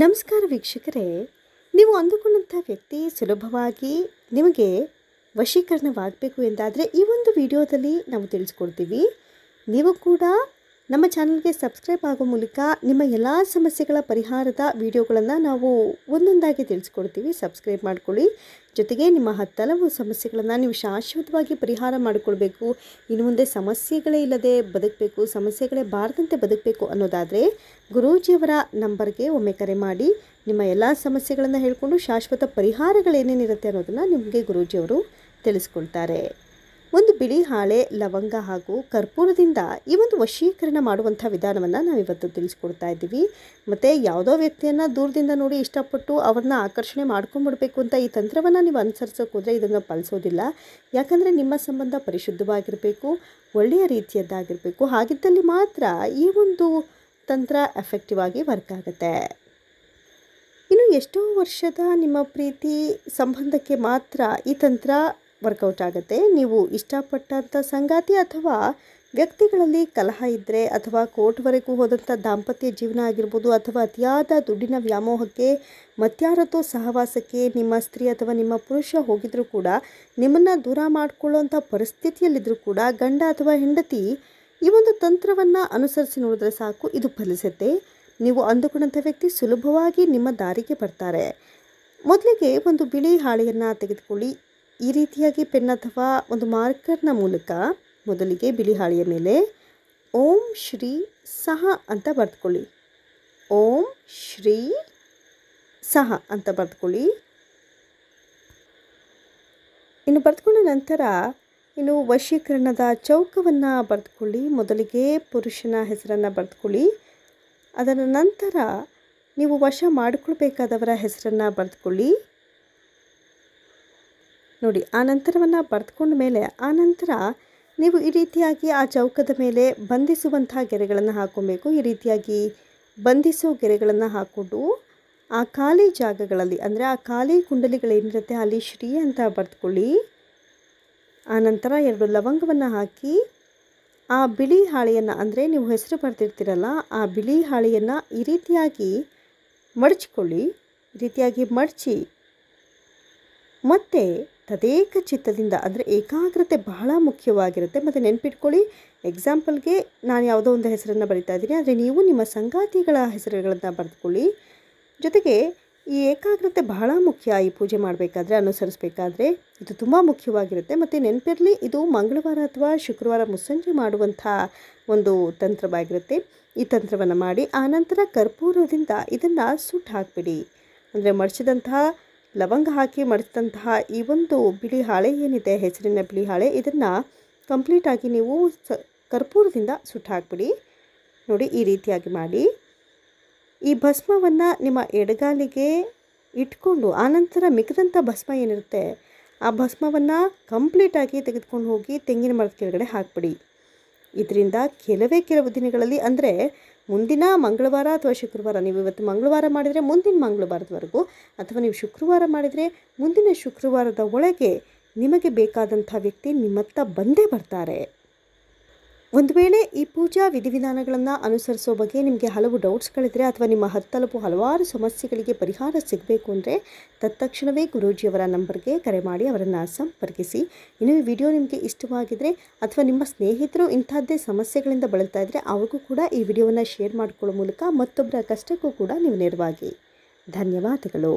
ನಮಸ್ಕಾರ ವೀಕ್ಷಕರೇ, ನೀವು ಅಂದುಕೊಂಡಂಥ ವ್ಯಕ್ತಿ ಸುಲಭವಾಗಿ ನಿಮಗೆ ವಶೀಕರಣವಾಗಬೇಕು ಎಂದಾದರೆ ಈ ಒಂದು ವಿಡಿಯೋದಲ್ಲಿ ನಾವು ತಿಳಿಸ್ಕೊಡ್ತೀವಿ. ನೀವು ಕೂಡ ನಮ್ಮ ಚಾನಲ್ಗೆ ಸಬ್ಸ್ಕ್ರೈಬ್ ಆಗೋ ಮೂಲಕ ನಿಮ್ಮ ಎಲ್ಲ ಸಮಸ್ಯೆಗಳ ಪರಿಹಾರದ ವಿಡಿಯೋಗಳನ್ನು ನಾವು ಒಂದೊಂದಾಗಿ ತಿಳಿಸ್ಕೊಡ್ತೀವಿ. ಸಬ್ಸ್ಕ್ರೈಬ್ ಮಾಡ್ಕೊಳ್ಳಿ. ಜೊತೆಗೆ ನಿಮ್ಮ ಹತ್ತಲವು ಸಮಸ್ಯೆಗಳನ್ನು ನೀವು ಶಾಶ್ವತವಾಗಿ ಪರಿಹಾರ ಮಾಡಿಕೊಳ್ಬೇಕು, ಇನ್ನು ಮುಂದೆ ಸಮಸ್ಯೆಗಳೇ ಇಲ್ಲದೆ ಬದುಕಬೇಕು, ಸಮಸ್ಯೆಗಳೇ ಬಾರದಂತೆ ಬದುಕಬೇಕು ಅನ್ನೋದಾದರೆ ಗುರೂಜಿಯವರ ನಂಬರ್ಗೆ ಒಮ್ಮೆ ಕರೆ ಮಾಡಿ ನಿಮ್ಮ ಎಲ್ಲ ಸಮಸ್ಯೆಗಳನ್ನು ಹೇಳಿಕೊಂಡು ಶಾಶ್ವತ ಪರಿಹಾರಗಳೇನೇನಿರುತ್ತೆ ಅನ್ನೋದನ್ನು ನಿಮಗೆ ಗುರೂಜಿಯವರು ತಿಳಿಸ್ಕೊಳ್ತಾರೆ. ಒಂದು ಬಿಳಿ ಹಾಳೆ, ಲವಂಗ ಹಾಗೂ ಕರ್ಪೂರದಿಂದ ಈ ಒಂದು ವಶೀಕರಣ ಮಾಡುವಂಥ ವಿಧಾನವನ್ನು ನಾವಿವತ್ತು ತಿಳಿಸ್ಕೊಡ್ತಾ ಇದ್ದೀವಿ. ಮತ್ತು ಯಾವುದೋ ವ್ಯಕ್ತಿಯನ್ನು ದೂರದಿಂದ ನೋಡಿ ಇಷ್ಟಪಟ್ಟು ಅವ್ರನ್ನ ಆಕರ್ಷಣೆ ಮಾಡ್ಕೊಂಡ್ಬಿಡ್ಬೇಕು ಅಂತ ಈ ತಂತ್ರವನ್ನು ನೀವು ಅನುಸರಿಸೋಕೆ ಹೋದರೆ ಇದನ್ನು ಫಲಿಸೋದಿಲ್ಲ. ಯಾಕಂದರೆ ನಿಮ್ಮ ಸಂಬಂಧ ಪರಿಶುದ್ಧವಾಗಿರಬೇಕು, ಒಳ್ಳೆಯ ರೀತಿಯದ್ದಾಗಿರಬೇಕು. ಹಾಗಿದ್ದಲ್ಲಿ ಮಾತ್ರ ಈ ಒಂದು ತಂತ್ರ ಎಫೆಕ್ಟಿವ್ ಆಗಿ ವರ್ಕ್ ಆಗುತ್ತೆ. ಇನ್ನು ಎಷ್ಟೋ ವರ್ಷದ ನಿಮ್ಮ ಪ್ರೀತಿ ಸಂಬಂಧಕ್ಕೆ ಮಾತ್ರ ಈ ತಂತ್ರ ವರ್ಕೌಟ್ ಆಗುತ್ತೆ. ನೀವು ಇಷ್ಟಪಟ್ಟಂಥ ಸಂಗಾತಿ ಅಥವಾ ವ್ಯಕ್ತಿಗಳಲ್ಲಿ ಕಲಹ ಇದ್ದರೆ, ಅಥವಾ ಕೋರ್ಟ್ವರೆಗೂ ಹೋದಂಥ ದಾಂಪತ್ಯ ಜೀವನ ಆಗಿರ್ಬೋದು, ಅಥವಾ ಅತಿಯಾದ ದುಡ್ಡಿನ ವ್ಯಾಮೋಹಕ್ಕೆ ಮತ್ಯಾರತ್ತೋ ಸಹವಾಸಕ್ಕೆ ನಿಮ್ಮ ಸ್ತ್ರೀ ಅಥವಾ ನಿಮ್ಮ ಪುರುಷ ಹೋಗಿದ್ರೂ ಕೂಡ, ನಿಮ್ಮನ್ನು ದೂರ ಮಾಡಿಕೊಳ್ಳುವಂಥ ಪರಿಸ್ಥಿತಿಯಲ್ಲಿದ್ದರೂ ಕೂಡ ಗಂಡ ಅಥವಾ ಹೆಂಡತಿ ಈ ಒಂದು ತಂತ್ರವನ್ನು ಅನುಸರಿಸಿ ನೋಡಿದ್ರೆ ಸಾಕು, ಇದು ಫಲಿಸುತ್ತೆ. ನೀವು ಅಂದುಕೊಂಡಂಥ ವ್ಯಕ್ತಿ ಸುಲಭವಾಗಿ ನಿಮ್ಮ ದಾರಿಗೆ ಬರ್ತಾರೆ. ಮೊದಲಿಗೆ ಒಂದು ಬಿಳಿ ಹಾಳೆಯನ್ನು ತೆಗೆದುಕೊಳ್ಳಿ. ಈ ರೀತಿಯಾಗಿ ಪೆನ್ ಅಥವಾ ಒಂದು ಮಾರ್ಕರ್ನ ಮೂಲಕ ಮೊದಲಿಗೆ ಬಿಳಿ ಹಾಳೆಯ ಮೇಲೆ ಓಂ ಶ್ರೀ ಸಹ ಅಂತ ಬರೆದುಕೊಳ್ಳಿ. ಓಂ ಶ್ರೀ ಸಹ ಅಂತ ಬರೆದುಕೊಳ್ಳಿ. ಇನ್ನು ಬರೆದುಕೊಂಡ ನಂತರ ಇನ್ನು ವಶೀಕರಣದ ಚೌಕವನ್ನು ಬರೆದುಕೊಳ್ಳಿ. ಮೊದಲಿಗೆ ಪುರುಷನ ಹೆಸರನ್ನು ಬರೆದುಕೊಳ್ಳಿ. ಅದರ ನಂತರ ನೀವು ವಶ ಮಾಡಿಕೊಳ್ಬೇಕಾದವರ ಹೆಸರನ್ನು ಬರೆದುಕೊಳ್ಳಿ. ನೋಡಿ, ಆ ನಂತರವನ್ನು ಬರೆದುಕೊಂಡ ಮೇಲೆ ಆನಂತರ ನೀವು ಈ ರೀತಿಯಾಗಿ ಆ ಚೌಕದ ಮೇಲೆ ಬಂಧಿಸುವಂಥ ಗೆರೆಗಳನ್ನು ಹಾಕ್ಕೊಬೇಕು. ಈ ರೀತಿಯಾಗಿ ಬಂಧಿಸೋ ಗೆರೆಗಳನ್ನು ಹಾಕ್ಕೊಂಡು ಆ ಖಾಲಿ ಜಾಗಗಳಲ್ಲಿ, ಅಂದರೆ ಆ ಖಾಲಿ ಕುಂಡಲಿಗಳೇನಿರುತ್ತೆ ಅಲ್ಲಿ ಶ್ರೀ ಅಂತ ಬರೆದುಕೊಳ್ಳಿ. ಆನಂತರ 2 ಲವಂಗವನ್ನು ಹಾಕಿ ಆ ಬಿಳಿ ಹಾಳೆಯನ್ನು, ಅಂದರೆ ನೀವು ಹೆಸರು ಬರೆದಿರ್ತೀರಲ್ಲ ಆ ಬಿಳಿ ಹಾಳೆಯನ್ನು ಈ ರೀತಿಯಾಗಿ ಮಡಚಿಕೊಳ್ಳಿ. ಈ ರೀತಿಯಾಗಿ ಮಡಚಿ ಮತ್ತು ತದೇಕ ಚಿತ್ತದಿಂದ, ಅಂದರೆ ಏಕಾಗ್ರತೆ ಬಹಳ ಮುಖ್ಯವಾಗಿರುತ್ತೆ. ಮತ್ತು ನೆನ್ಪಿಟ್ಕೊಳ್ಳಿ, ಎಕ್ಸಾಂಪಲ್ಗೆ ನಾನು ಯಾವುದೋ ಒಂದು ಹೆಸರನ್ನು ಬರಿತಾ ಇದ್ದೀನಿ, ಆದರೆ ನೀವು ನಿಮ್ಮ ಸಂಗಾತಿಗಳ ಹೆಸರುಗಳನ್ನು ಬರೆದುಕೊಳ್ಳಿ. ಜೊತೆಗೆ ಈ ಏಕಾಗ್ರತೆ ಬಹಳ ಮುಖ್ಯ. ಈ ಪೂಜೆ ಮಾಡಬೇಕಾದ್ರೆ, ಅನುಸರಿಸಬೇಕಾದ್ರೆ ಇದು ತುಂಬ ಮುಖ್ಯವಾಗಿರುತ್ತೆ. ಮತ್ತು ನೆನಪಿರಲಿ, ಇದು ಮಂಗಳವಾರ ಅಥವಾ ಶುಕ್ರವಾರ ಮುಸ್ಸಂಜೆ ಮಾಡುವಂಥ ಒಂದು ತಂತ್ರವಾಗಿರುತ್ತೆ. ಈ ತಂತ್ರವನ್ನು ಮಾಡಿ ಆನಂತರ ಕರ್ಪೂರದಿಂದ ಇದನ್ನು ಸುಟ್ಟು ಹಾಕಿಬಿಡಿ. ಅಂದರೆ ಮಡಚಿದಂತಹ ಲವಂಗ ಹಾಕಿ ಮಡಚಿದಂತಹ ಈ ಒಂದು ಬಿಳಿ ಹಾಳೆ ಏನಿದೆ, ಹೆಸರಿನ ಬಿಳಿ ಹಾಳೆ, ಇದನ್ನು ಕಂಪ್ಲೀಟಾಗಿ ನೀವು ಕರ್ಪೂರದಿಂದ ಸುಟ್ಟು ಹಾಕಿಬಿಡಿ. ನೋಡಿ, ಈ ರೀತಿಯಾಗಿ ಮಾಡಿ ಈ ಭಸ್ಮವನ್ನು ನಿಮ್ಮ ಎಡಗಾಲಿಗೆ ಇಟ್ಕೊಂಡು ಆನಂತರ ಮಿಕ್ಕಿದಂಥ ಭಸ್ಮ ಏನಿರುತ್ತೆ ಆ ಭಸ್ಮವನ್ನು ಕಂಪ್ಲೀಟಾಗಿ ತೆಗೆದುಕೊಂಡು ಹೋಗಿ ತೆಂಗಿನ ಮರದ ಕೆಳಗಡೆ ಹಾಕಿಬಿಡಿ. ಇದರಿಂದ ಕೆಲವು ದಿನಗಳಲ್ಲಿ, ಅಂದರೆ ಮುಂದಿನ ಮಂಗಳವಾರ ಅಥವಾ ಶುಕ್ರವಾರ, ನೀವು ಇವತ್ತು ಮಂಗಳವಾರ ಮಾಡಿದರೆ ಮುಂದಿನ ಮಂಗಳವಾರದವರೆಗೂ, ಅಥವಾ ನೀವು ಶುಕ್ರವಾರ ಮಾಡಿದರೆ ಮುಂದಿನ ಶುಕ್ರವಾರದ ಒಳಗೆ ನಿಮಗೆ ಬೇಕಾದಂಥ ವ್ಯಕ್ತಿ ನಿಮ್ಮತ್ತ ಬಂದೇ ಬರ್ತಾರೆ. ಒಂದು ವೇಳೆ ಈ ಪೂಜಾ ವಿಧಿವಿಧಾನಗಳನ್ನು ಅನುಸರಿಸೋ ಬಗ್ಗೆ ನಿಮಗೆ ಹಲವು ಡೌಟ್ಸ್ಗಳಿದ್ದರೆ, ಅಥವಾ ನಿಮ್ಮ ಹಲವಾರು ಸಮಸ್ಯೆಗಳಿಗೆ ಪರಿಹಾರ ಸಿಗಬೇಕು ಅಂದರೆ ತತ್ಕ್ಷಣವೇ ಗುರೂಜಿಯವರ ನಂಬರ್ಗೆ ಕರೆ ಮಾಡಿ ಅವರನ್ನು ಸಂಪರ್ಕಿಸಿ. ಇನ್ನು ಈ ವಿಡಿಯೋ ನಿಮಗೆ ಇಷ್ಟವಾಗಿದ್ದರೆ, ಅಥವಾ ನಿಮ್ಮ ಸ್ನೇಹಿತರು ಇಂಥದ್ದೇ ಸಮಸ್ಯೆಗಳಿಂದ ಬಳಲ್ತಾ ಇದ್ದರೆ ಅವ್ರಿಗೂ ಕೂಡ ಈ ವಿಡಿಯೋವನ್ನು ಶೇರ್ ಮಾಡಿಕೊಳ್ಳೋ ಮೂಲಕ ಮತ್ತೊಬ್ಬರ ಕಷ್ಟಕ್ಕೂ ಕೂಡ ನೀವು ನೆರವಾಗಿ. ಧನ್ಯವಾದಗಳು.